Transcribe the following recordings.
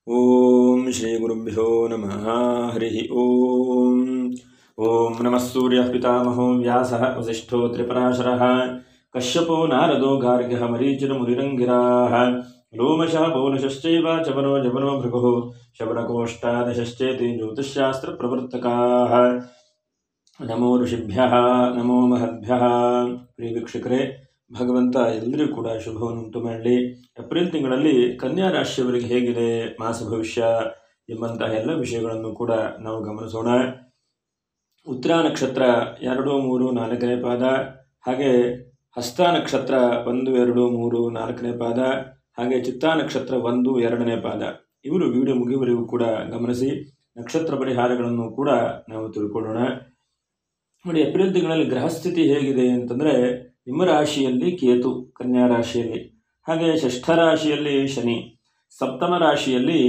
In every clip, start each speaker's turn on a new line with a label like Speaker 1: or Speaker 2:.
Speaker 1: ಓಂ ಶ್ರೀ ಗುರುಭ್ಯೋ ನಮಃ ಹರಿ ಓಂ. ಓಂ ನಮಃ ಸೂರ್ಯಃ ಪಿತಾಮಹೋ ವ್ಯಾಸಃ ವಸಿಷ್ಠೋ ತ್ರಿಪರಾಶರಃ ಕಶ್ಯಪೋ ನಾರದೋ ಗಾರ್ಗ್ಯಃ ಮರೀಚಿರ್ಮುನಿರಂಗಿರಾಃ ಲೋಮಶಃ ಪೌಲಶಶ್ಚೈವ ಚವನೋ ಜವನೋ ಭೃಗುಃ ಶಬರಕೋಷ್ಠಾದಶಶ್ಚೇತಿ ಜ್ಯೋತಿಷ್ಶಾಸ್ತ್ರಪ್ರವರ್ತಕಾಃ. ನಮೋ ಋಷಿಭ್ಯಃ ನಮೋ ಮಹದ್ಭ್ಯಃ. ಪ್ರಿಯ ವೀಕ್ಷಕರೇ, ಭಗವಂತ ಎಲ್ಲರಿಗೂ ಕೂಡ ಶುಭವನ್ನು ಉಂಟು ಮಾಡಲಿ. ಏಪ್ರಿಲ್ ತಿಂಗಳಲ್ಲಿ ಕನ್ಯಾ ರಾಶಿಯವರಿಗೆ ಹೇಗಿದೆ ಮಾಸ ಭವಿಷ್ಯ ಎಂಬಂತಹ ಎಲ್ಲ ವಿಷಯಗಳನ್ನು ಕೂಡ ನಾವು ಗಮನಿಸೋಣ. ಉತ್ತರ ನಕ್ಷತ್ರ 2, 3, 4ನೇ ಪಾದ, ಹಾಗೆ ಹಸ್ತ ನಕ್ಷತ್ರ 1, 2, 3, 4ನೇ ಪಾದ, ಹಾಗೆ ಚಿತ್ತಾ ನಕ್ಷತ್ರ 1, 2ನೇ ಪಾದ. ಇವರು ವಿಡಿಯೋ ಮುಗಿಯುವವರೆಗೂ ಕೂಡ ಗಮನಿಸಿ ನಕ್ಷತ್ರ ಪರಿಹಾರಗಳನ್ನು ಕೂಡ ನಾವು ತಿಳ್ಕೊಳ್ಳೋಣ. ನೋಡಿ, ಏಪ್ರಿಲ್ ತಿಂಗಳಲ್ಲಿ ಗ್ರಹಸ್ಥಿತಿ ಹೇಗಿದೆ ಅಂತಂದರೆ, ನಿಮ್ಮ ರಾಶಿಯಲ್ಲಿ ಕೇತು ಕನ್ಯಾ ರಾಶಿಯಲ್ಲಿ, ಹಾಗೆ ಷಷ್ಠ ರಾಶಿಯಲ್ಲಿ ಶನಿ, ಸಪ್ತಮ ರಾಶಿಯಲ್ಲಿ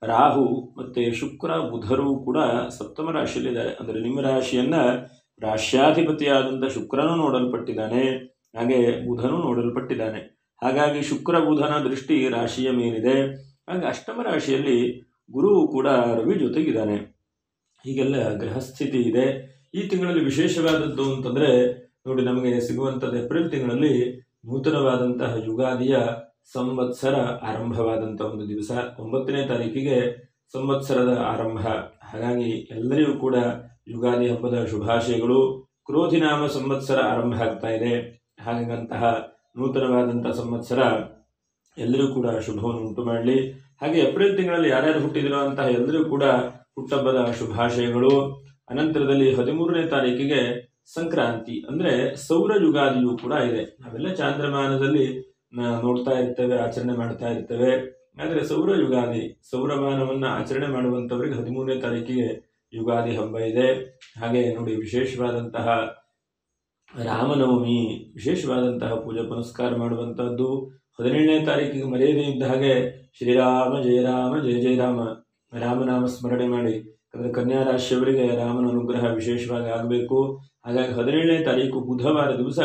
Speaker 1: ರಾಹು ಮತ್ತು ಶುಕ್ರ ಬುಧರು ಕೂಡ ಸಪ್ತಮ ರಾಶಿಯಲ್ಲಿದ್ದಾರೆ. ಅಂದರೆ ನಿಮ್ಮ ರಾಶಿಯನ್ನು ರಾಶ್ಯಾಧಿಪತಿಯಾದಂಥ ಶುಕ್ರನು ನೋಡಲ್ಪಟ್ಟಿದ್ದಾನೆ, ಹಾಗೆ ಬುಧನು ನೋಡಲ್ಪಟ್ಟಿದ್ದಾನೆ. ಹಾಗಾಗಿ ಶುಕ್ರ ಬುಧನ ದೃಷ್ಟಿ ರಾಶಿಯ ಮೇಲಿದೆ. ಹಾಗೆ ಅಷ್ಟಮ ರಾಶಿಯಲ್ಲಿ ಗುರುವು ಕೂಡ ರವಿ ಜೊತೆಗಿದ್ದಾನೆ. ಹೀಗೆಲ್ಲ ಗ್ರಹಸ್ಥಿತಿ ಇದೆ. ಈ ತಿಂಗಳಲ್ಲಿ ವಿಶೇಷವಾದದ್ದು ಅಂತಂದರೆ ನೋಡಿ, ನಮಗೆ ಸಿಗುವಂಥದ್ದು ಏಪ್ರಿಲ್ ತಿಂಗಳಲ್ಲಿ ನೂತನವಾದಂತಹ ಯುಗಾದಿಯ ಸಂವತ್ಸರ ಆರಂಭವಾದಂಥ ಒಂದು ದಿವಸ. 9ನೇ ತಾರೀಕಿಗೆ ಸಂವತ್ಸರದ ಆರಂಭ. ಹಾಗಾಗಿ ಎಲ್ಲರಿಗೂ ಕೂಡ ಯುಗಾದಿ ಹಬ್ಬದ ಶುಭಾಶಯಗಳು. ಕ್ರೋಧಿನಾಮ ಸಂವತ್ಸರ ಆರಂಭ ಆಗ್ತಾ ಇದೆ. ಹಾಗಂತಹ ನೂತನವಾದಂಥ ಸಂವತ್ಸರ ಎಲ್ಲರಿಗೂ ಕೂಡ ಶುಭವನ್ನು ಉಂಟು ಮಾಡಲಿ. ಹಾಗೆ ಏಪ್ರಿಲ್ ತಿಂಗಳಲ್ಲಿ ಯಾರ್ಯಾರು ಹುಟ್ಟಿದಿರೋ ಅಂತಹ ಎಲ್ಲರಿಗೂ ಕೂಡ ಹುಟ್ಟಹಬ್ಬದ ಶುಭಾಶಯಗಳು. ಅನಂತರದಲ್ಲಿ 13ನೇ ತಾರೀಕಿಗೆ ಸಂಕ್ರಾಂತಿ, ಅಂದರೆ ಸೌರ ಯುಗಾದಿಯೂ ಕೂಡ ಇದೆ. ನಾವೆಲ್ಲ ಚಾಂದ್ರಮಾನದಲ್ಲಿ ನೋಡ್ತಾ ಇರ್ತೇವೆ, ಆಚರಣೆ ಮಾಡ್ತಾ ಇರ್ತೇವೆ. ಆದರೆ ಸೌರ ಯುಗಾದಿ, ಸೌರಮಾನವನ್ನು ಆಚರಣೆ ಮಾಡುವಂಥವರಿಗೆ 13ನೇ ತಾರೀಕಿಗೆ ಯುಗಾದಿ ಹಬ್ಬ ಇದೆ. ಹಾಗೆ ನೋಡಿ, ವಿಶೇಷವಾದಂತಹ ರಾಮನವಮಿ, ವಿಶೇಷವಾದಂತಹ ಪೂಜೆ ಪುನಸ್ಕಾರ ಮಾಡುವಂಥದ್ದು. 17ನೇ ತಾರೀಕಿಗೆ ಮರೆಯದೇ ಇದ್ದ ಹಾಗೆ ಶ್ರೀರಾಮ ಜಯ ರಾಮ ಜಯ ಜಯ ರಾಮ ರಾಮನಾಮ ಸ್ಮರಣೆ ಮಾಡಿ. ಅಂದರೆ ಕನ್ಯಾ ರಾಶಿಯವರಿಗೆ ರಾಮನ ಅನುಗ್ರಹ ವಿಶೇಷವಾಗಿ ಆಗಬೇಕು. ಹಾಗಾಗಿ 17ನೇ ತಾರೀಕು ಬುಧವಾರ ದಿವಸ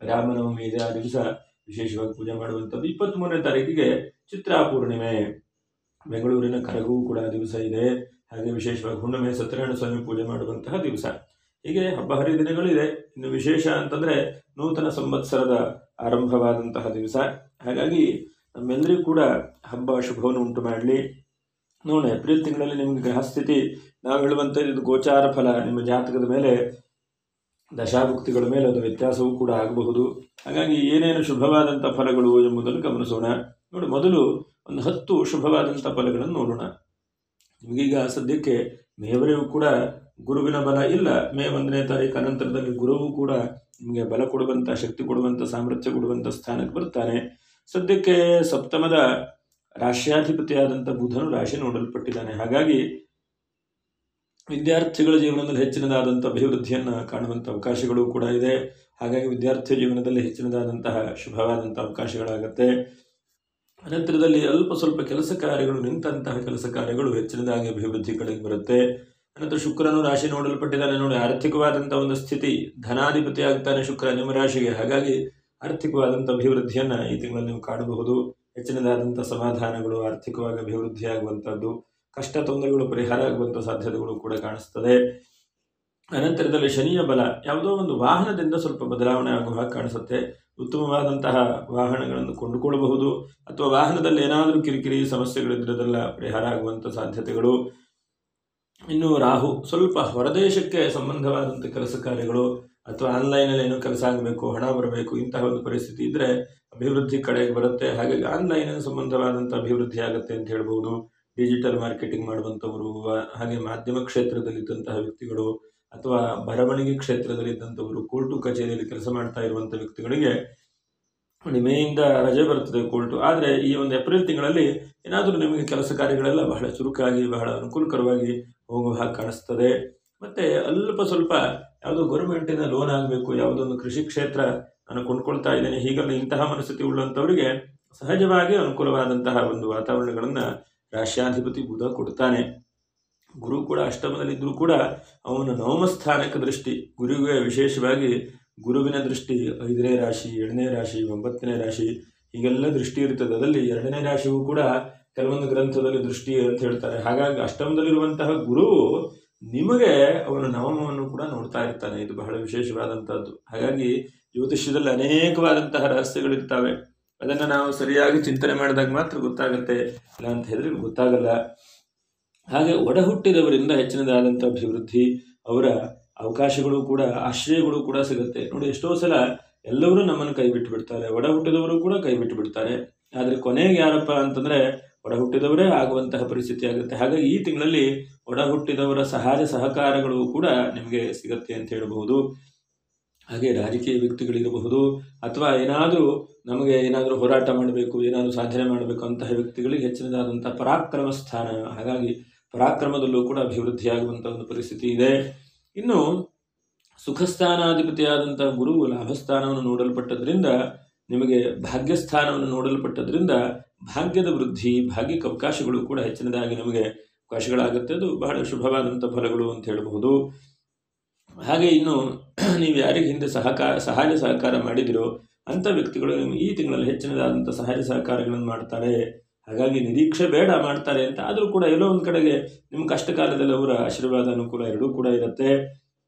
Speaker 1: ರಾಮನವಮಿ ಇದೆ. ಆ ದಿವಸ ವಿಶೇಷವಾಗಿ ಪೂಜೆ ಮಾಡುವಂಥದ್ದು. 23ನೇ ತಾರೀಕಿಗೆ ಚಿತ್ರಾ ಪೂರ್ಣಿಮೆ, ಬೆಂಗಳೂರಿನ ಕರಗೂ ಕೂಡ ದಿವಸ ಇದೆ. ಹಾಗೆ ವಿಶೇಷವಾಗಿ ಹುಣ್ಣಿಮೆ ಸತ್ಯನಾರಾಯಣ ಸ್ವಾಮಿ ಪೂಜೆ ಮಾಡುವಂತಹ ದಿವಸ. ಹೀಗೆ ಹಬ್ಬ ಹರಿದಿನಗಳಿದೆ. ಇನ್ನು ವಿಶೇಷ ಅಂತಂದರೆ ನೂತನ ಸಂವತ್ಸರದ ಆರಂಭವಾದಂತಹ ದಿವಸ. ಹಾಗಾಗಿ ನಮ್ಮೆಲ್ಲರಿಗೂ ಕೂಡ ಹಬ್ಬ ಶುಭವನ್ನು ಉಂಟು ಮಾಡಲಿ. ನೋಡಿ, ಏಪ್ರಿಲ್ ತಿಂಗಳಲ್ಲಿ ನಿಮಗೆ ಗ್ರಹಸ್ಥಿತಿ ನಾವು ಹೇಳುವಂಥ ಇದು ಗೋಚಾರ ಫಲ. ನಿಮ್ಮ ಜಾತಕದ ಮೇಲೆ, ದಶಾಭುಕ್ತಿಗಳ ಮೇಲೆ ಅದು ವ್ಯತ್ಯಾಸವೂ ಕೂಡ ಆಗಬಹುದು. ಹಾಗಾಗಿ ಏನೇನು ಶುಭವಾದಂಥ ಫಲಗಳು ಎಂಬುದನ್ನು ಗಮನಿಸೋಣ. ನೋಡಿ, ಮೊದಲು ಒಂದು 10 ಶುಭವಾದಂಥ ಫಲಗಳನ್ನು ನೋಡೋಣ. ನಿಮಗೀಗ ಸದ್ಯಕ್ಕೆ ಮೇವರೆಗೂ ಕೂಡ ಗುರುವಿನ ಬಲ ಇಲ್ಲ. ಮೇ 1ನೇ ತಾರೀಕು ಅನಂತರದಲ್ಲಿ ಗುರುವು ಕೂಡ ನಿಮಗೆ ಬಲ ಕೊಡುವಂಥ, ಶಕ್ತಿ ಕೊಡುವಂಥ, ಸಾಮರ್ಥ್ಯ ಕೊಡುವಂಥ ಸ್ಥಾನಕ್ಕೆ ಬರ್ತಾನೆ. ಸದ್ಯಕ್ಕೆ ಸಪ್ತಮದ ರಾಶ್ಯಾಧಿಪತಿಯಾದಂಥ ಬುಧನು ರಾಶಿ ನೋಡಲ್ಪಟ್ಟಿದ್ದಾನೆ. ಹಾಗಾಗಿ ವಿದ್ಯಾರ್ಥಿಗಳ ಜೀವನದಲ್ಲಿ ಹೆಚ್ಚಿನದಾದಂಥ ಅಭಿವೃದ್ಧಿಯನ್ನು ಕಾಣುವಂಥ ಅವಕಾಶಗಳು ಕೂಡ ಇದೆ. ಹಾಗಾಗಿ ವಿದ್ಯಾರ್ಥಿ ಜೀವನದಲ್ಲಿ ಹೆಚ್ಚಿನದಾದಂತಹ ಶುಭವಾದಂಥ ಅವಕಾಶಗಳಾಗುತ್ತೆ. ಅನಂತರದಲ್ಲಿ ಅಲ್ಪ ಸ್ವಲ್ಪ ಕೆಲಸ ಕಾರ್ಯಗಳು, ನಿಂತಹ ಕೆಲಸ ಕಾರ್ಯಗಳು ಹೆಚ್ಚಿನದಾಗಿ ಅಭಿವೃದ್ಧಿ ಕಡೆಗೆ ಬರುತ್ತೆ. ಅನಂತರ ಶುಕ್ರನು ರಾಶಿ ನೋಡಲ್ಪಟ್ಟಿದ್ದಾನೆ. ನೋಡಿ, ಆರ್ಥಿಕವಾದಂಥ ಒಂದು ಸ್ಥಿತಿ, ಧನಾಧಿಪತಿ ಆಗ್ತಾನೆ ಶುಕ್ರ ನಿಮ್ಮ ರಾಶಿಗೆ. ಹಾಗಾಗಿ ಆರ್ಥಿಕವಾದಂಥ ಅಭಿವೃದ್ಧಿಯನ್ನು ಈ ತಿಂಗಳಲ್ಲಿ ನೀವು ಕಾಣಬಹುದು. ಹೆಚ್ಚಿನದಾದಂಥ ಸಮಾಧಾನಗಳು, ಆರ್ಥಿಕವಾಗಿ ಅಭಿವೃದ್ಧಿಯಾಗುವಂಥದ್ದು, ಕಷ್ಟ ತೊಂದರೆಗಳು ಪರಿಹಾರ ಆಗುವಂಥ ಸಾಧ್ಯತೆಗಳು ಕೂಡ ಕಾಣಿಸ್ತದೆ. ಅನಂತರದಲ್ಲಿ ಶನಿಯ ಬಲ, ಯಾವುದೋ ಒಂದು ವಾಹನದಿಂದ ಸ್ವಲ್ಪ ಬದಲಾವಣೆ ಆಗುವ ಹಾಗೆ ಕಾಣಿಸುತ್ತೆ. ಉತ್ತಮವಾದಂತಹ ವಾಹನಗಳನ್ನು ಕೊಂಡುಕೊಳ್ಳಬಹುದು, ಅಥವಾ ವಾಹನದಲ್ಲಿ ಏನಾದರೂ ಕಿರಿಕಿರಿ ಸಮಸ್ಯೆಗಳಿದ್ದರೆಲ್ಲ ಪರಿಹಾರ ಆಗುವಂಥ ಸಾಧ್ಯತೆಗಳು. ಇನ್ನು ರಾಹು, ಸ್ವಲ್ಪ ಹೊರದೇಶಕ್ಕೆ ಸಂಬಂಧವಾದಂಥ ಕೆಲಸ ಕಾರ್ಯಗಳು, ಅಥವಾ ಆನ್ಲೈನಲ್ಲಿ ಏನೋ ಕೆಲಸ ಆಗಬೇಕು, ಹಣ ಬರಬೇಕು, ಇಂತಹ ಒಂದು ಪರಿಸ್ಥಿತಿ ಇದ್ದರೆ ಅಭಿವೃದ್ಧಿ ಕಡೆಗೆ ಬರುತ್ತೆ. ಹಾಗಾಗಿ ಆನ್ಲೈನಿನ ಸಂಬಂಧವಾದಂಥ ಅಭಿವೃದ್ಧಿ ಆಗುತ್ತೆ ಅಂತ ಹೇಳ್ಬೋದು. ಡಿಜಿಟಲ್ ಮಾರ್ಕೆಟಿಂಗ್ ಮಾಡುವಂಥವರು, ಹಾಗೆ ಮಾಧ್ಯಮ ಕ್ಷೇತ್ರದಲ್ಲಿದ್ದಂತಹ ವ್ಯಕ್ತಿಗಳು, ಅಥವಾ ಬರವಣಿಗೆ ಕ್ಷೇತ್ರದಲ್ಲಿದ್ದಂಥವರು, ಕೋರ್ಟು ಕಚೇರಿಯಲ್ಲಿ ಕೆಲಸ ಮಾಡ್ತಾ ಇರುವಂಥ ವ್ಯಕ್ತಿಗಳಿಗೆ ಮೇಯಿಂದ ರಜೆ ಬರ್ತದೆ ಕೋರ್ಟು. ಆದರೆ ಈ ಒಂದು ಏಪ್ರಿಲ್ ತಿಂಗಳಲ್ಲಿ ಏನಾದರೂ ನಿಮಗೆ ಕೆಲಸ ಕಾರ್ಯಗಳೆಲ್ಲ ಬಹಳ ಚುರುಕಾಗಿ, ಬಹಳ ಅನುಕೂಲಕರವಾಗಿ ಹೋಗುವ ಹಾಗೆ ಕಾಣಿಸ್ತದೆ. ಮತ್ತು ಅಲ್ಪ ಸ್ವಲ್ಪ ಯಾವುದೋ ಗೌರ್ಮೆಂಟಿನ ಲೋನ್ ಆಗಬೇಕು, ಯಾವುದೊಂದು ಕೃಷಿ ಕ್ಷೇತ್ರ ನಾನು ಕೊಂಡ್ಕೊಳ್ತಾ ಇದ್ದೇನೆ, ಹೀಗೆಲ್ಲ ಇಂತಹ ಮನಸ್ಥಿತಿ ಉಳ್ಳಂಥವರಿಗೆ ಸಹಜವಾಗಿ ಅನುಕೂಲವಾದಂತಹ ಒಂದು ವಾತಾವರಣಗಳನ್ನು ರಾಶ್ಯಾಧಿಪತಿ ಬುಧ ಕೊಡ್ತಾನೆ. ಗುರು ಕೂಡ ಅಷ್ಟಮದಲ್ಲಿದ್ದರೂ ಕೂಡ ಅವನ ನವಮ ಸ್ಥಾನಕ್ಕೆ ದೃಷ್ಟಿ, ಗುರುವಿಗೆ ವಿಶೇಷವಾಗಿ ಗುರುವಿನ ದೃಷ್ಟಿ 5ನೇ ರಾಶಿ, 7ನೇ ರಾಶಿ, 9ನೇ ರಾಶಿ, ಹೀಗೆಲ್ಲ ದೃಷ್ಟಿ ಇರ್ತದೆ. ಅದರಲ್ಲಿ 2ನೇ ರಾಶಿಯೂ ಕೂಡ ಕೆಲವೊಂದು ಗ್ರಂಥದಲ್ಲಿ ದೃಷ್ಟಿ ಅಂತ ಹೇಳ್ತಾರೆ. ಹಾಗಾಗಿ ಅಷ್ಟಮದಲ್ಲಿರುವಂತಹ ಗುರುವು ನಿಮಗೆ ಅವನು ನವಮವನ್ನು ಕೂಡ ನೋಡ್ತಾ ಇರ್ತಾನೆ. ಇದು ಬಹಳ ವಿಶೇಷವಾದಂತಹದ್ದು. ಹಾಗಾಗಿ ಜ್ಯೋತಿಷ್ಯದಲ್ಲಿ ಅನೇಕವಾದಂತಹ ರಹಸ್ಯಗಳಿರ್ತವೆ. ಅದನ್ನು ನಾವು ಸರಿಯಾಗಿ ಚಿಂತನೆ ಮಾಡಿದಾಗ ಮಾತ್ರ ಗೊತ್ತಾಗುತ್ತೆ, ಇಲ್ಲ ಅಂತ ಹೇಳಿದ್ರೆ ಗೊತ್ತಾಗಲ್ಲ. ಹಾಗೆ ಒಡ ಹುಟ್ಟಿದವರಿಂದ ಹೆಚ್ಚಿನದಾದಂಥ ಅಭಿವೃದ್ಧಿ, ಅವರ ಅವಕಾಶಗಳು ಕೂಡ, ಆಶ್ರಯಗಳು ಕೂಡ ಸಿಗುತ್ತೆ. ನೋಡಿ, ಎಷ್ಟೋ ಸಲ ಎಲ್ಲರೂ ನಮ್ಮನ್ನು ಕೈ ಬಿಟ್ಟು ಬಿಡ್ತಾರೆ, ಒಡ ಹುಟ್ಟಿದವರು ಕೂಡ ಕೈ ಬಿಟ್ಟು ಬಿಡ್ತಾರೆ. ಆದರೆ ಕೊನೆಗೆ ಯಾರಪ್ಪ ಅಂತಂದರೆ ಒಡ ಹುಟ್ಟಿದವರೇ ಆಗುವಂತಹ ಪರಿಸ್ಥಿತಿ ಆಗುತ್ತೆ. ಹಾಗಾಗಿ ಈ ತಿಂಗಳಲ್ಲಿ ಒಡ ಹುಟ್ಟಿದವರ ಸಹಾಯ ಸಹಕಾರಗಳು ಕೂಡ ನಿಮಗೆ ಸಿಗುತ್ತೆ ಅಂತ ಹೇಳಬಹುದು. ಹಾಗೆ ರಾಜಕೀಯ ವ್ಯಕ್ತಿಗಳಿರಬಹುದು, ಅಥವಾ ನಮಗೆ ಏನಾದರೂ ಹೋರಾಟ ಮಾಡಬೇಕು, ಏನಾದರೂ ಸಾಧನೆ ಮಾಡಬೇಕು ಅಂತಹ ವ್ಯಕ್ತಿಗಳಿಗೆ ಹೆಚ್ಚಿನದಾದಂಥ ಪರಾಕ್ರಮ ಸ್ಥಾನ. ಹಾಗಾಗಿ ಪರಾಕ್ರಮದಲ್ಲೂ ಕೂಡ ಅಭಿವೃದ್ಧಿಯಾಗುವಂಥ ಒಂದು ಪರಿಸ್ಥಿತಿ ಇದೆ. ಇನ್ನು ಸುಖಸ್ಥಾನಾಧಿಪತಿಯಾದಂಥ ಗುರು ಲಾಭಸ್ಥಾನವನ್ನು ನೋಡಲ್ಪಟ್ಟದ್ರಿಂದ, ನಿಮಗೆ ಭಾಗ್ಯಸ್ಥಾನವನ್ನು ನೋಡಲ್ಪಟ್ಟದ್ರಿಂದ ಭಾಗ್ಯದ ವೃದ್ಧಿ, ಭಾಗ್ಯಕ್ಕೆ ಅವಕಾಶಗಳು ಕೂಡ ಹೆಚ್ಚಿನದಾಗಿ ನಮಗೆ ಅವಕಾಶಗಳಾಗುತ್ತೆ. ಅದು ಬಹಳ ಶುಭವಾದಂಥ ಫಲಗಳು ಅಂತ ಹೇಳಬಹುದು. ಹಾಗೆ ಇನ್ನು ನೀವು ಯಾರಿಗೆ ಹಿಂದೆ ಸಹಾಯ ಸಹಕಾರ ಮಾಡಿದಿರೋ ಅಂಥ ವ್ಯಕ್ತಿಗಳು ಈ ತಿಂಗಳಲ್ಲಿ ಹೆಚ್ಚಿನದಾದಂಥ ಸಹಾಯ ಸಹಕಾರಗಳನ್ನು ಮಾಡ್ತಾರೆ. ಹಾಗಾಗಿ ನಿರೀಕ್ಷೆ ಬೇಡ, ಮಾಡ್ತಾರೆ ಅಂತ. ಆದರೂ ಕೂಡ ಎಲ್ಲೋ ಒಂದು ಕಡೆಗೆ ನಿಮ್ಮ ಕಷ್ಟ ಕಾಲದಲ್ಲಿ ಅವರ ಆಶೀರ್ವಾದ, ಅನುಕೂಲ ಎರಡೂ ಕೂಡ ಇರುತ್ತೆ.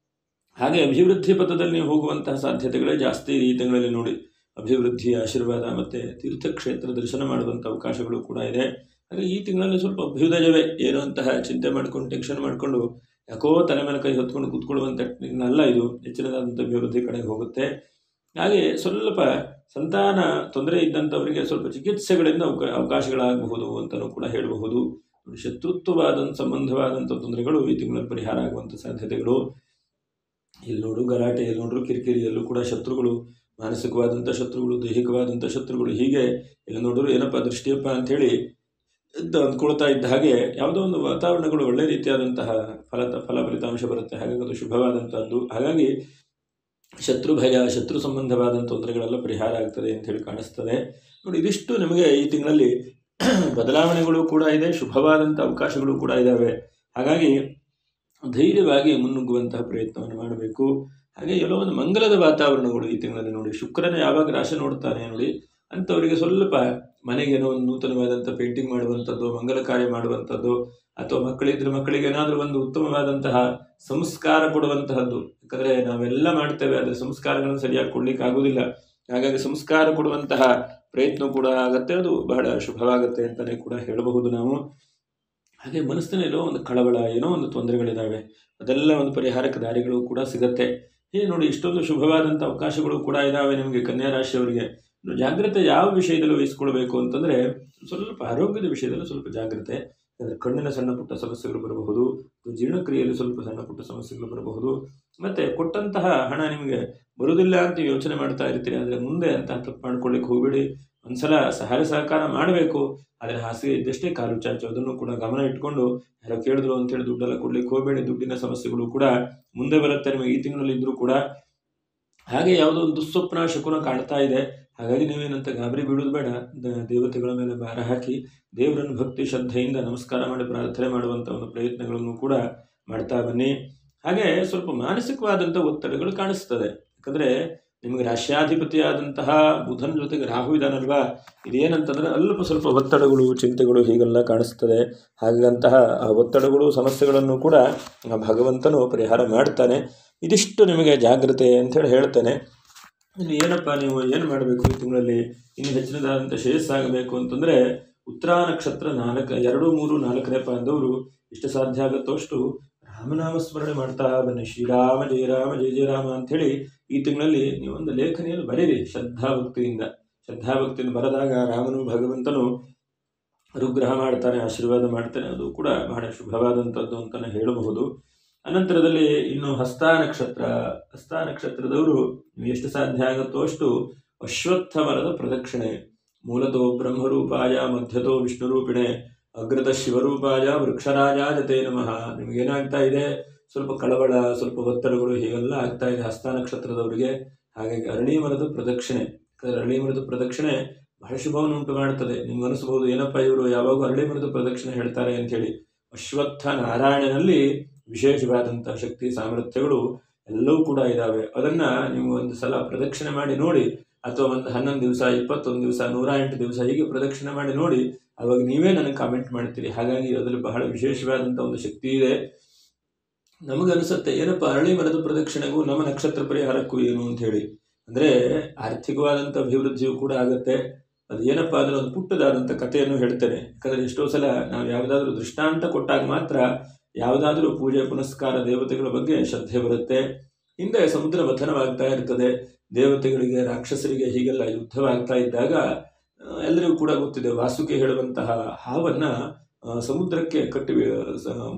Speaker 1: ಹಾಗೆ ಅಭಿವೃದ್ಧಿ ಪಥದಲ್ಲಿ ನೀವು ಹೋಗುವಂತಹ ಸಾಧ್ಯತೆಗಳೇ ಜಾಸ್ತಿ ಈ ತಿಂಗಳಲ್ಲಿ. ನೋಡಿ, ಅಭಿವೃದ್ಧಿ, ಆಶೀರ್ವಾದ ಮತ್ತು ತೀರ್ಥಕ್ಷೇತ್ರ ದರ್ಶನ ಮಾಡುವಂಥ ಅವಕಾಶಗಳು ಕೂಡ ಇದೆ. ಹಾಗೆ ಈ ತಿಂಗಳಲ್ಲಿ ಸ್ವಲ್ಪ ಅಭ್ಯುದಯವೇ, ಏನೋ ಅಂತಹ ಚಿಂತೆ ಮಾಡಿಕೊಂಡು, ಟೆನ್ಷನ್ ಮಾಡಿಕೊಂಡು, ಯಾಕೋ ತಲೆ ಮೇಲೆ ಕೈ ಹೊತ್ಕೊಂಡು ಕೂತ್ಕೊಳ್ಳುವಂಥ ಅಲ್ಲ. ಇದು ಹೆಚ್ಚಿನದಾದಂಥ ಅಭಿವೃದ್ಧಿ ಕಡೆಗೆ ಹೋಗುತ್ತೆ. ಹಾಗೆ ಸ್ವಲ್ಪ ಸಂತಾನ ತೊಂದರೆ ಇದ್ದಂಥವರಿಗೆ ಸ್ವಲ್ಪ ಚಿಕಿತ್ಸೆಗಳಿಂದ ಅವಕಾಶಗಳಾಗಬಹುದು ಅಂತಲೂ ಕೂಡ ಹೇಳಬಹುದು. ಶತ್ರುತ್ವವಾದಂಥ ಸಂಬಂಧವಾದಂಥ ತೊಂದರೆಗಳು ಈ ತಿಂಗಳಲ್ಲಿ ಪರಿಹಾರ ಆಗುವಂಥ ಸಾಧ್ಯತೆಗಳು. ಇಲ್ಲಿ ನೋಡು ಗಲಾಟೆ, ಎಲ್ಲಿ ನೋಡ್ರು ಕಿರಿಕಿರಿ, ಎಲ್ಲೂ ಕೂಡ ಶತ್ರುಗಳು, ಮಾನಸಿಕವಾದಂಥ ಶತ್ರುಗಳು, ದೈಹಿಕವಾದಂಥ ಶತ್ರುಗಳು. ಹೀಗೆ ಎಲ್ಲಿ ನೋಡಿದ್ರು ಏನಪ್ಪ ದೃಷ್ಟಿಯಪ್ಪ ಅಂಥೇಳಿ ಅಂದ್ಕೊಳ್ತಾ ಇದ್ದ ಹಾಗೆ ಯಾವುದೋ ಒಂದು ವಾತಾವರಣಗಳು ಒಳ್ಳೆ ರೀತಿಯಾದಂತಹ ಫಲಿತಾಂಶ ಬರುತ್ತೆ. ಹಾಗಾಗಿ ಅದು ಶುಭವಾದಂಥದ್ದು. ಹಾಗಾಗಿ ಶತ್ರು ಭಯ, ಶತ್ರು ಸಂಬಂಧವಾದಂಥ ತೊಂದರೆಗಳೆಲ್ಲ ಪರಿಹಾರ ಆಗ್ತದೆ ಅಂತ ಹೇಳಿ ಕಾಣಿಸ್ತದೆ. ನೋಡಿ, ಇದಿಷ್ಟು ನಿಮಗೆ ಈ ತಿಂಗಳಲ್ಲಿ ಬದಲಾವಣೆಗಳು ಕೂಡ ಇದೆ, ಶುಭವಾದಂಥ ಅವಕಾಶಗಳು ಕೂಡ ಇದ್ದಾವೆ. ಹಾಗಾಗಿ ಧೈರ್ಯವಾಗಿ ಮುನ್ನುಗ್ಗುವಂತಹ ಪ್ರಯತ್ನವನ್ನು ಮಾಡಬೇಕು. ಹಾಗೆ ಎಲ್ಲೋ ಒಂದು ಮಂಗಲದ ವಾತಾವರಣಗಳು ಈ ತಿಂಗಳಲ್ಲಿ. ನೋಡಿ, ಶುಕ್ರನ ಯಾವಾಗ ರಾಶಿ ನೋಡ್ತಾನೆ ನೋಡಿ, ಅಂಥವರಿಗೆ ಸ್ವಲ್ಪ ಮನೆಗೇನೋ ಒಂದು ನೂತನವಾದಂಥ ಪೇಂಟಿಂಗ್ ಮಾಡುವಂಥದ್ದು, ಮಂಗಲ ಕಾರ್ಯ ಮಾಡುವಂಥದ್ದು, ಅಥವಾ ಮಕ್ಕಳಿದ್ರೆ ಮಕ್ಕಳಿಗೆ ಏನಾದರೂ ಒಂದು ಉತ್ತಮವಾದಂತಹ ಸಂಸ್ಕಾರ ಕೊಡುವಂತಹದ್ದು. ಯಾಕಂದರೆ ನಾವೆಲ್ಲ ಮಾಡ್ತೇವೆ, ಆದರೆ ಸಂಸ್ಕಾರಗಳನ್ನು ಸರಿಯಾಗಿ ಕೊಡ್ಲಿಕ್ಕೆ ಆಗೋದಿಲ್ಲ. ಹಾಗಾಗಿ ಸಂಸ್ಕಾರ ಕೊಡುವಂತಹ ಪ್ರಯತ್ನ ಕೂಡ ಆಗುತ್ತೆ. ಅದು ಬಹಳ ಶುಭವಾಗುತ್ತೆ ಅಂತಲೇ ಕೂಡ ಹೇಳಬಹುದು ನಾವು. ಹಾಗೆ ಮನಸ್ಸಿನ ಏನೋ ಒಂದು ಕಳವಳ, ಏನೋ ಒಂದು ತೊಂದರೆಗಳಿದ್ದಾವೆ, ಅದೆಲ್ಲ ಒಂದು ಪರಿಹಾರಕ್ಕೆ ದಾರಿಗಳು ಕೂಡ ಸಿಗತ್ತೆ. ನೋಡಿ, ಇಷ್ಟೊಂದು ಶುಭವಾದಂಥ ಅವಕಾಶಗಳು ಕೂಡ ಇದ್ದಾವೆ ನಿಮಗೆ ಕನ್ಯಾ ರಾಶಿಯವರಿಗೆ. ಜಾಗ್ರತೆ ಯಾವ ವಿಷಯದಲ್ಲಿ ವಹಿಸ್ಕೊಳ್ಬೇಕು ಅಂತಂದರೆ, ಸ್ವಲ್ಪ ಆರೋಗ್ಯದ ವಿಷಯದಲ್ಲಿ ಸ್ವಲ್ಪ ಜಾಗ್ರತೆ. ಕಣ್ಣಿನ ಸಣ್ಣ ಪುಟ್ಟ ಸಮಸ್ಯೆಗಳು ಬರಬಹುದು, ಜೀರ್ಣಕ್ರಿಯೆಯಲ್ಲಿ ಸ್ವಲ್ಪ ಸಣ್ಣ ಪುಟ್ಟ ಸಮಸ್ಯೆಗಳು ಬರಬಹುದು. ಮತ್ತು ಕೊಟ್ಟಂತಹ ಹಣ ನಿಮಗೆ ಬರುವುದಿಲ್ಲ ಅಂತ ಯೋಚನೆ ಮಾಡ್ತಾ ಇರ್ತೀರಿ, ಆದರೆ ಮುಂದೆ ಅಂತ ತಪ್ಪು ಮಾಡ್ಕೊಳ್ಳಿಕ್ಕೆ ಹೋಗಬೇಡಿ. ಒಂದ್ಸಲ ಸಹಾಯ ಸಹಕಾರ ಮಾಡಬೇಕು, ಆದರೆ ಹಾಸಿಗೆ ಇದ್ದಷ್ಟೇ ಕಾಲು ಚಾಚು. ಅದನ್ನು ಕೂಡ ಗಮನ ಇಟ್ಕೊಂಡು, ಯಾರೋ ಕೇಳಿದ್ರು ಅಂತೇಳಿ ದುಡ್ಡೆಲ್ಲ ಕೊಡ್ಲಿಕ್ಕೆ ಹೋಗಬೇಡಿ. ದುಡ್ಡಿನ ಸಮಸ್ಯೆಗಳು ಕೂಡ ಮುಂದೆ ಬರುತ್ತೆ ನಿಮಗೆ ಈ ತಿಂಗಳಲ್ಲಿ ಇದ್ರೂ ಕೂಡ. ಹಾಗೆ ಯಾವುದೋ ಒಂದು ದುಸ್ವಪ್ನ ಶಕುನ ಕಾಣ್ತಾ ಇದೆ. ಹಾಗಾಗಿ ನೀವೇನಂತ ಗಾಬರಿ ಬೀಳೋದು ಬೇಡ. ದೇವತೆಗಳ ಮೇಲೆ ಭಾರ ಹಾಕಿ ದೇವರನ್ನು ಭಕ್ತಿ ಶ್ರದ್ಧೆಯಿಂದ ನಮಸ್ಕಾರ ಮಾಡಿ ಪ್ರಾರ್ಥನೆ ಮಾಡುವಂಥ ಒಂದು ಪ್ರಯತ್ನಗಳನ್ನು ಕೂಡ ಮಾಡ್ತಾ ಬನ್ನಿ. ಹಾಗೆ ಸ್ವಲ್ಪ ಮಾನಸಿಕವಾದಂಥ ಒತ್ತಡಗಳು ಕಾಣಿಸ್ತದೆ. ಯಾಕಂದರೆ ನಿಮಗೆ ರಾಶ್ಯಾಧಿಪತಿಯಾದಂತಹ ಬುಧನ ಜೊತೆಗೆ ರಾಹು ಇದಾನಲ್ವಾ, ಇದೇನಂತಂದರೆ ಸ್ವಲ್ಪ ಒತ್ತಡಗಳು, ಚಿಂತೆಗಳು ಹೀಗೆಲ್ಲ ಕಾಣಿಸ್ತದೆ. ಹಾಗಂತಹ ಒತ್ತಡಗಳು, ಸಮಸ್ಯೆಗಳನ್ನು ಕೂಡ ಭಗವಂತನು ಪರಿಹಾರ ಮಾಡ್ತಾನೆ. ಇದಿಷ್ಟು ನಿಮಗೆ ಜಾಗ್ರತೆ ಅಂಥೇಳಿ ಹೇಳ್ತೇನೆ. ಇನ್ನು ಏನಪ್ಪ ನೀವು ಏನು ಮಾಡಬೇಕು ಈ ತಿಂಗಳಲ್ಲಿ ಇನ್ನು ಹೆಚ್ಚಿನದಾದಂಥ ಶ್ರೇಯಸ್ಸಾಗಬೇಕು ಅಂತಂದರೆ, ಉತ್ತರ ನಕ್ಷತ್ರ 4, 2, 3, 4ನೇ ಪಾದದವರು ಎಷ್ಟು ಸಾಧ್ಯ ಆಗುತ್ತೋ ಅಷ್ಟು ರಾಮನಾಮ ಸ್ಮರಣೆ ಮಾಡ್ತಾ ಬನ್ನಿ. ಶ್ರೀರಾಮ ಜಯ ರಾಮ ಜಯ ಜಯ ರಾಮ ಅಂಥೇಳಿ ಈ ತಿಂಗಳಲ್ಲಿ ನೀವೊಂದು ಲೇಖನಿಯನ್ನು ಬರೀರಿ ಶ್ರದ್ಧಾಭಕ್ತಿಯಿಂದ ಬರೆದಾಗ ರಾಮನು ಭಗವಂತನು ಅನುಗ್ರಹ ಮಾಡ್ತಾನೆ, ಆಶೀರ್ವಾದ ಮಾಡ್ತಾನೆ. ಅದು ಕೂಡ ಬಹಳ ಶುಭವಾದಂಥದ್ದು ಅಂತಲೇ ಹೇಳಬಹುದು. ಅನಂತರದಲ್ಲಿ ಇನ್ನು ಹಸ್ತ ನಕ್ಷತ್ರದವರು ಎಷ್ಟು ಸಾಧ್ಯ ಆಗುತ್ತೋ ಅಷ್ಟು ಅಶ್ವತ್ಥ ಮರದ ಪ್ರದಕ್ಷಿಣೆ, ಮೂಲತೋ ಬ್ರಹ್ಮರೂಪಾಯ ಮಧ್ಯತೋ ವಿಷ್ಣುರೂಪಿಣೆ ಅಗ್ರತ ಶಿವರೂಪಾಯ ವೃಕ್ಷರಾಜಾಯ ತೇ ನಮಃ. ನಿಮಗೇನಾಗ್ತಾ ಇದೆ, ಸ್ವಲ್ಪ ಕಳವಳ, ಸ್ವಲ್ಪ ಒತ್ತಡಗಳು ಹೀಗೆಲ್ಲ ಆಗ್ತಾ ಇದೆ ಹಸ್ತ ನಕ್ಷತ್ರದವರಿಗೆ. ಹಾಗಾಗಿ ಅರಳಿ ಮರದ ಪ್ರದಕ್ಷಿಣೆ ಬಹಳ ಶುಭವನ್ನು ಉಂಟು ಮಾಡ್ತದೆ. ನಿಮ್ಗೆ ಅನಿಸ್ಬೋದು, ಏನಪ್ಪ ಇವರು ಯಾವಾಗ ಅರಳಿ ಮರದ ಪ್ರದಕ್ಷಿಣೆ ಹೇಳ್ತಾರೆ ಅಂಥೇಳಿ. ಅಶ್ವತ್ಥ ನಾರಾಯಣನಲ್ಲಿ ವಿಶೇಷವಾದಂಥ ಶಕ್ತಿ, ಸಾಮರ್ಥ್ಯಗಳು ಎಲ್ಲವೂ ಕೂಡ ಇದ್ದಾವೆ. ಅದನ್ನು ನೀವು ಒಂದು ಸಲ ಪ್ರದಕ್ಷಿಣೆ ಮಾಡಿ ನೋಡಿ, ಅಥವಾ ಒಂದು 11 ದಿವಸ, 21 ದಿವಸ, 108 ದಿವಸ ಹೀಗೆ ಪ್ರದಕ್ಷಿಣೆ ಮಾಡಿ ನೋಡಿ. ಆವಾಗ ನೀವೇ ನನಗೆ ಕಾಮೆಂಟ್ ಮಾಡ್ತೀರಿ. ಹಾಗಾಗಿ ಅದರಲ್ಲಿ ಬಹಳ ವಿಶೇಷವಾದಂಥ ಒಂದು ಶಕ್ತಿ ಇದೆ. ನಮಗನಿಸುತ್ತೆ ಏನಪ್ಪ ಅರಳಿ ಮರದ ಪ್ರದಕ್ಷಿಣೆಗೂ ನಮ್ಮ ನಕ್ಷತ್ರ ಪರಿಹಾರಕ್ಕೂ ಏನು ಅಂತ ಹೇಳಿ. ಅಂದರೆ ಆರ್ಥಿಕವಾದಂಥ ಅಭಿವೃದ್ಧಿಯೂ ಕೂಡ ಆಗುತ್ತೆ. ಅದು ಏನಪ್ಪ ಅಂದರೆ ಒಂದು ಪುಟ್ಟದಾದಂಥ ಕಥೆಯನ್ನು ಹೇಳ್ತೇನೆ. ಯಾಕಂದರೆ ಎಷ್ಟೋ ಸಲ ನಾವು ಯಾವುದಾದ್ರೂ ದೃಷ್ಟಾಂತ ಕೊಟ್ಟಾಗ ಮಾತ್ರ ಯಾವುದಾದ್ರೂ ಪೂಜೆ ಪುನಸ್ಕಾರ ದೇವತೆಗಳ ಬಗ್ಗೆ ಶ್ರದ್ಧೆ ಬರುತ್ತೆ. ಹಿಂದೆ ಸಮುದ್ರ ಮಥನವಾಗ್ತಾ ಇರ್ತದೆ, ದೇವತೆಗಳಿಗೆ ರಾಕ್ಷಸರಿಗೆ ಹೀಗೆಲ್ಲ ಯುದ್ಧವಾಗ್ತಾ ಇದ್ದಾಗ ಎಲ್ಲರಿಗೂ ಕೂಡ ಗೊತ್ತಿದೆ, ವಾಸುಕಿ ಹೇಳುವಂತಹ ಹಾವನ್ನು ಸಮುದ್ರಕ್ಕೆ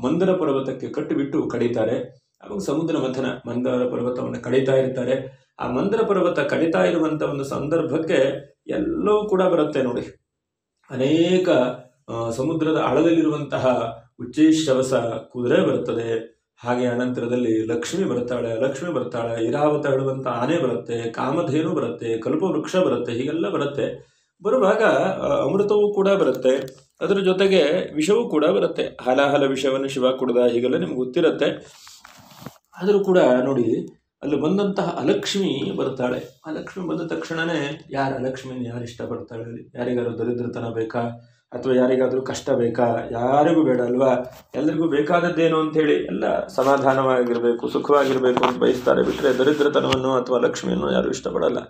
Speaker 1: ಮಂದರ ಪರ್ವತಕ್ಕೆ ಕಟ್ಟಿಬಿಟ್ಟು ಕಡಿತಾರೆ. ಅವಾಗ ಸಮುದ್ರ ಮಥನ, ಮಂದರ ಪರ್ವತವನ್ನು ಕಡಿತಾ ಇರ್ತಾರೆ. ಆ ಮಂದರ ಪರ್ವತ ಕಡಿತಾ ಇರುವಂಥ ಒಂದು ಸಂದರ್ಭಕ್ಕೆ ಎಲ್ಲವೂ ಕೂಡ ಬರುತ್ತೆ ನೋಡಿ. ಅನೇಕ ಸಮುದ್ರದ ಆಳದಲ್ಲಿರುವಂತಹ ಉಚ್ಚೈಶ್ರವಸ ಕುದುರೆ ಬರುತ್ತದೆ. ಹಾಗೆ ಅನಂತರದಲ್ಲಿ ಲಕ್ಷ್ಮಿ ಬರ್ತಾಳೆ, ಇರಾವತ ಹೇಳುವಂಥ ಆನೆ ಬರುತ್ತೆ, ಕಾಮಧೇನು ಬರುತ್ತೆ, ಕಲ್ಪವೃಕ್ಷ ಬರುತ್ತೆ, ಹೀಗೆಲ್ಲ ಬರುತ್ತೆ. ಬರುವಾಗ ಅಮೃತವೂ ಕೂಡ ಬರುತ್ತೆ, ಅದರ ಜೊತೆಗೆ ವಿಷವೂ ಕೂಡ ಬರುತ್ತೆ. ಹಲಾಹಲ ವಿಷವನ್ನು ಶಿವ ಕುಡ್ದ, ಹೀಗೆಲ್ಲ ನಿಮ್ಗೆ ಗೊತ್ತಿರುತ್ತೆ. ಆದರೂ ಕೂಡ ನೋಡಿ, ಅಲ್ಲಿ ಬಂದಂತಹ ಅಲಕ್ಷ್ಮಿ ಬರ್ತಾಳೆ. ಅಲಕ್ಷ್ಮಿ ಬಂದ ತಕ್ಷಣವೇ ಯಾರು ಅಲಕ್ಷ್ಮಿನ ಯಾರು ಇಷ್ಟಪಡ್ತಾಳೆ? ಯಾರಿಗಾದ್ರೂ ದರಿದ್ರತನ ಬೇಕಾ ಅಥವಾ ಯಾರಿಗಾದರೂ ಕಷ್ಟ ಬೇಕಾ? ಯಾರಿಗೂ ಬೇಡ ಅಲ್ವಾ. ಎಲ್ಲರಿಗೂ ಬೇಕಾದದ್ದೇನು ಅಂಥೇಳಿ ಎಲ್ಲ ಸಮಾಧಾನವಾಗಿರಬೇಕು, ಸುಖವಾಗಿರಬೇಕು ಅಂತ ಬಯಸ್ತಾರೆ. ಬಿಟ್ಟರೆ ದರಿದ್ರತನವನ್ನು ಅಥವಾ ಲಕ್ಷ್ಮಿಯನ್ನು ಯಾರು ಇಷ್ಟಪಡಲ್ಲ.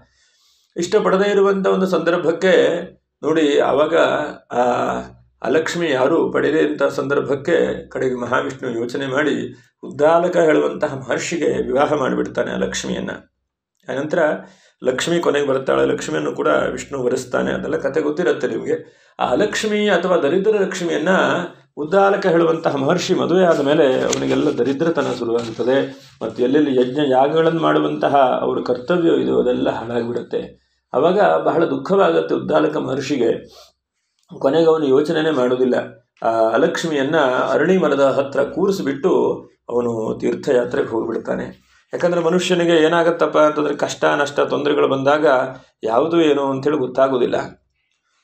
Speaker 1: ಇಷ್ಟಪಡದೇ ಇರುವಂಥ ಒಂದು ಸಂದರ್ಭಕ್ಕೆ ನೋಡಿ, ಆವಾಗ ಆ ಅಲಕ್ಷ್ಮಿ ಯಾರು ಪಡೆದೇ ಇಂಥ ಸಂದರ್ಭಕ್ಕೆ ಕಡೆಗೆ ಮಹಾವಿಷ್ಣು ಯೋಚನೆ ಮಾಡಿ ಉದ್ದಾಲಕ ಹೇಳುವಂತಹ ಮಹರ್ಷಿಗೆ ವಿವಾಹ ಮಾಡಿಬಿಡ್ತಾನೆ ಅಲಕ್ಷ್ಮಿಯನ್ನು. ಆನಂತರ ಲಕ್ಷ್ಮಿ ಕೊನೆಗೆ ಬರ್ತಾಳೆ, ಲಕ್ಷ್ಮಿಯನ್ನು ಕೂಡ ವಿಷ್ಣು ವರಿಸ್ತಾನೆ. ಅದೆಲ್ಲ ಕತೆ ಗೊತ್ತಿರುತ್ತೆ ನಿಮಗೆ. ಆ ಅಲಕ್ಷ್ಮಿ ಅಥವಾ ದರಿದ್ರ ಲಕ್ಷ್ಮಿಯನ್ನು ಉದ್ದಾಲಕ ಹೇಳುವಂತಹ ಮಹರ್ಷಿ ಮದುವೆ ಆದ ಮೇಲೆ ಅವನಿಗೆಲ್ಲ ದರಿದ್ರತನ ಶುರುವಾಗುತ್ತದೆ. ಮತ್ತು ಎಲ್ಲೆಲ್ಲಿ ಯಜ್ಞ ಯಾಗಗಳನ್ನು ಮಾಡುವಂತಹ ಅವರ ಕರ್ತವ್ಯ ಇದು, ಅದೆಲ್ಲ ಹಾಳಾಗಿಬಿಡುತ್ತೆ. ಆವಾಗ ಬಹಳ ದುಃಖವಾಗುತ್ತೆ ಉದ್ದಾಲಕ ಮಹರ್ಷಿಗೆ. ಕೊನೆಗೆ ಅವನು ಯೋಚನೆನೇ ಮಾಡೋದಿಲ್ಲ. ಆ ಅಲಕ್ಷ್ಮಿಯನ್ನು ಅರಳಿ ಮರದ ಹತ್ರ ಕೂರಿಸಿಬಿಟ್ಟು ಅವನು ತೀರ್ಥಯಾತ್ರೆಗೆ ಹೋಗಿಬಿಡ್ತಾನೆ. ಯಾಕಂದರೆ ಮನುಷ್ಯನಿಗೆ ಏನಾಗತ್ತಪ್ಪ ಅಂತಂದರೆ ಕಷ್ಟ ನಷ್ಟ ತೊಂದರೆಗಳು ಬಂದಾಗ ಯಾವುದು ಏನು ಅಂಥೇಳಿ ಗೊತ್ತಾಗೋದಿಲ್ಲ.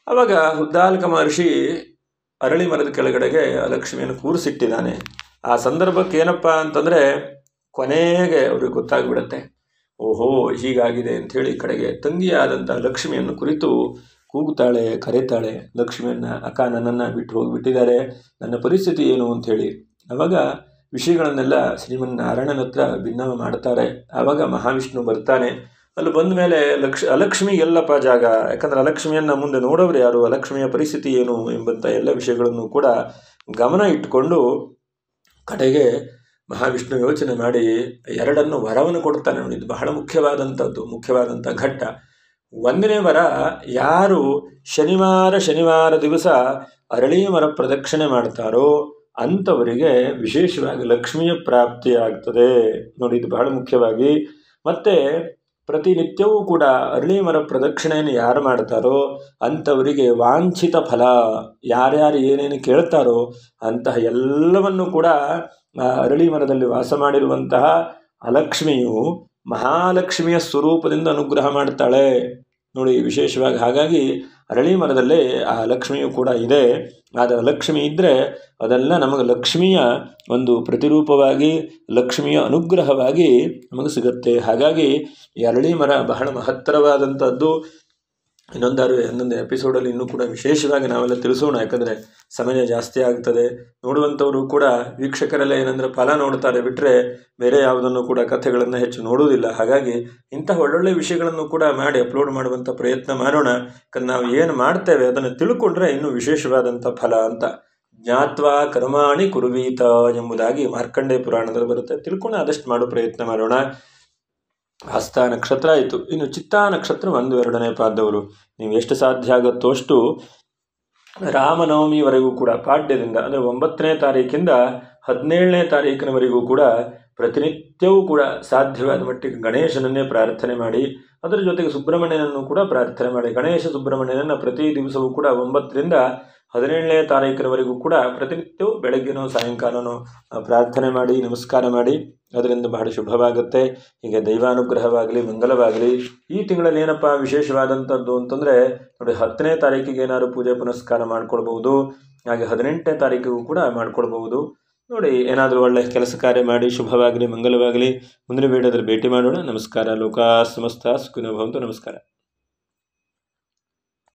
Speaker 1: ಆವಾಗ ಉದ್ದಾಲಕ ಮಹರ್ಷಿ ಅರಳಿ ಮರದ ಕೆಳಗಡೆಗೆ ಅಲಕ್ಷ್ಮಿಯನ್ನು ಕೂರಿಸಿಟ್ಟಿದ್ದಾನೆ. ಆ ಸಂದರ್ಭಕ್ಕೆ ಏನಪ್ಪ ಅಂತಂದರೆ ಕೊನೆಗೆ ಅವ್ರಿಗೆ ಗೊತ್ತಾಗ್ಬಿಡತ್ತೆ, ಓಹೋ ಹೀಗಾಗಿದೆ ಅಂಥೇಳಿ. ಕಡೆಗೆ ತಂಗಿಯಾದಂಥ ಲಕ್ಷ್ಮಿಯನ್ನು ಕುರಿತು ಕೂಗುತ್ತಾಳೆ, ಕರೀತಾಳೆ ಲಕ್ಷ್ಮಿಯನ್ನು, ಅಕ್ಕ ನನ್ನನ್ನು ಬಿಟ್ಟು ಹೋಗಿಬಿಟ್ಟಿದ್ದಾರೆ, ನನ್ನ ಪರಿಸ್ಥಿತಿ ಏನು ಅಂಥೇಳಿ. ಆವಾಗ ವಿಷಯಗಳನ್ನೆಲ್ಲ ಶ್ರೀಮನ್ನಾರಾಯಣನ ಹತ್ರ ಭಿನ್ನವ ಮಾಡ್ತಾರೆ. ಆವಾಗ ಮಹಾವಿಷ್ಣು ಬರ್ತಾನೆ. ಅಲ್ಲಿ ಬಂದ ಮೇಲೆ ಅಲಕ್ಷ್ಮಿಗೆಲ್ಲಪ್ಪ ಜಾಗ. ಯಾಕಂದರೆ ಅಲಕ್ಷ್ಮಿಯನ್ನು ಮುಂದೆ ನೋಡೋರು ಯಾರು, ಅಲಕ್ಷ್ಮಿಯ ಪರಿಸ್ಥಿತಿ ಏನು ಎಂಬಂಥ ಎಲ್ಲ ವಿಷಯಗಳನ್ನು ಕೂಡ ಗಮನ ಇಟ್ಟುಕೊಂಡು ಕಡೆಗೆ ಮಹಾವಿಷ್ಣು ಯೋಚನೆ ಮಾಡಿ ಎರಡನ್ನು ವರವನ್ನು ಕೊಡ್ತಾನೆ ನೋಡಿ. ಇದು ಬಹಳ ಮುಖ್ಯವಾದಂಥ ಘಟ್ಟ. ಒಂದನೇ ವರ, ಯಾರು ಶನಿವಾರ ದಿವಸ ಅರಳಿ ಮರ ಪ್ರದಕ್ಷಿಣೆ ಮಾಡ್ತಾರೋ ಅಂಥವರಿಗೆ ವಿಶೇಷವಾಗಿ ಲಕ್ಷ್ಮಿಯ ಪ್ರಾಪ್ತಿ ಆಗ್ತದೆ ನೋಡಿ. ಇದು ಬಹಳ ಮುಖ್ಯವಾಗಿ. ಮತ್ತು ಪ್ರತಿನಿತ್ಯವೂ ಕೂಡ ಅರಳಿ ಮರ ಪ್ರದಕ್ಷಿಣೆಯನ್ನು ಯಾರು ಮಾಡ್ತಾರೋ ಅಂಥವರಿಗೆ ವಾಂಛಿತ ಫಲ, ಯಾರ್ಯಾರು ಏನೇನು ಕೇಳ್ತಾರೋ ಅಂತಹ ಎಲ್ಲವನ್ನು ಕೂಡ ಅರಳಿ ಮರದಲ್ಲಿ ವಾಸ ಮಾಡಿರುವಂತಹ ಅಲಕ್ಷ್ಮಿಯು ಮಹಾಲಕ್ಷ್ಮಿಯ ಸ್ವರೂಪದಿಂದ ಅನುಗ್ರಹ ಮಾಡ್ತಾಳೆ ನೋಡಿ ವಿಶೇಷವಾಗಿ. ಹಾಗಾಗಿ ಅರಳಿ ಮರದಲ್ಲೇ ಆ ಲಕ್ಷ್ಮಿಯು ಕೂಡ ಇದೆ. ಆದರೆ ಲಕ್ಷ್ಮಿ ಇದ್ದರೆ ಅದೆಲ್ಲ ನಮಗೆ ಲಕ್ಷ್ಮಿಯ ಒಂದು ಪ್ರತಿರೂಪವಾಗಿ, ಲಕ್ಷ್ಮಿಯ ಅನುಗ್ರಹವಾಗಿ ನಮಗೆ ಸಿಗುತ್ತೆ. ಹಾಗಾಗಿ ಈ ಅರಳಿ ಮರ ಬಹಳ ಮಹತ್ತರವಾದಂಥದ್ದು. ಇನ್ನೊಂದು ಎಪಿಸೋಡಲ್ಲಿ ಇನ್ನೂ ಕೂಡ ವಿಶೇಷವಾಗಿ ನಾವೆಲ್ಲ ತಿಳಿಸೋಣ. ಯಾಕಂದರೆ ಸಮಯ ಜಾಸ್ತಿ ಆಗ್ತದೆ. ನೋಡುವಂಥವರು ಕೂಡ ವೀಕ್ಷಕರೆಲ್ಲ ಏನಂದರೆ ಫಲ ನೋಡ್ತಾರೆ, ಬಿಟ್ಟರೆ ಬೇರೆ ಯಾವುದನ್ನು ಕೂಡ ಕಥೆಗಳನ್ನು ಹೆಚ್ಚು ನೋಡುವುದಿಲ್ಲ. ಹಾಗಾಗಿ ಇಂತಹ ಒಳ್ಳೊಳ್ಳೆ ವಿಷಯಗಳನ್ನು ಕೂಡ ಮಾಡಿ ಅಪ್ಲೋಡ್ ಮಾಡುವಂಥ ಪ್ರಯತ್ನ ಮಾಡೋಣ. ಯಾಕಂದ್ರೆ ನಾವು ಏನು ಮಾಡ್ತೇವೆ ಅದನ್ನು ತಿಳ್ಕೊಂಡ್ರೆ ಇನ್ನೂ ವಿಶೇಷವಾದಂಥ ಫಲ ಅಂತ. ಜ್ಞಾತ್ವಾ ಕರ್ಮಾಣಿ ಕುರುವೀತ ಎಂಬುದಾಗಿ ಮಾರ್ಕಂಡೇಯ ಪುರಾಣದಲ್ಲಿ ಬರುತ್ತೆ. ತಿಳ್ಕೊಂಡು ಆದಷ್ಟು ಮಾಡೋ ಪ್ರಯತ್ನ ಮಾಡೋಣ. ಹಸ್ತ ನಕ್ಷತ್ರ ಆಯಿತು. ಇನ್ನು ಚಿತ್ತಾ ನಕ್ಷತ್ರ 1-2ನೇ ಪಾದದವರು. ನೀವು ಎಷ್ಟು ಸಾಧ್ಯ ಆಗುತ್ತೋ ಅಷ್ಟು ರಾಮನವಮಿವರೆಗೂ ಕೂಡ ಪಾಡ್ಯದಿಂದ ಅಂದರೆ 9ನೇ ತಾರೀಕಿಂದ 17ನೇ ತಾರೀಕಿನವರೆಗೂ ಕೂಡ ಪ್ರತಿನಿತ್ಯವೂ ಕೂಡ ಸಾಧ್ಯವಾದ ಮಟ್ಟಿಗೆ ಗಣೇಶನನ್ನೇ ಪ್ರಾರ್ಥನೆ ಮಾಡಿ, ಅದರ ಜೊತೆಗೆ ಸುಬ್ರಹ್ಮಣ್ಯನನ್ನು ಕೂಡ ಪ್ರಾರ್ಥನೆ ಮಾಡಿ. ಗಣೇಶ ಸುಬ್ರಹ್ಮಣ್ಯನನ್ನು ಪ್ರತಿ ದಿವಸವೂ ಕೂಡ 9ರಿಂದ 17ನೇ ತಾರೀಕಿನವರೆಗೂ ಕೂಡ ಪ್ರತಿನಿತ್ಯವೂ ಬೆಳಗ್ಗೆನೋ ಸಾಯಂಕಾಲನೋ ಪ್ರಾರ್ಥನೆ ಮಾಡಿ, ನಮಸ್ಕಾರ ಮಾಡಿ. ಅದರಿಂದ ಬಹಳ ಶುಭವಾಗುತ್ತೆ. ಹೀಗೆ ದೈವಾನುಗ್ರಹವಾಗಲಿ, ಮಂಗಲವಾಗಲಿ. ಈ ತಿಂಗಳಲ್ಲಿ ಏನಪ್ಪ ವಿಶೇಷವಾದಂಥದ್ದು ಅಂತಂದರೆ ನೋಡಿ, 10ನೇ ತಾರೀಕಿಗೆ ಏನಾದ್ರು ಪೂಜೆ ಪುನಸ್ಕಾರ ಮಾಡ್ಕೊಳ್ಬಹುದು. ಹಾಗೆ 18ನೇ ತಾರೀಕಿಗೂ ಕೂಡ ಮಾಡ್ಕೊಳ್ಬಹುದು. ನೋಡಿ, ಏನಾದರೂ ಒಳ್ಳೆ ಕೆಲಸ ಕಾರ್ಯ ಮಾಡಿ ಶುಭವಾಗಲಿ, ಮಂಗಲವಾಗಲಿ. ಮುಂದಿನ ವಿಡಿಯೋದಲ್ಲಿ ಭೇಟಿ ಮಾಡೋಣ. ನಮಸ್ಕಾರ. ಲೋಕಾ ಸಮಸ್ತ ಸುಖಿನೋ ಭವಂತು. ನಮಸ್ಕಾರ.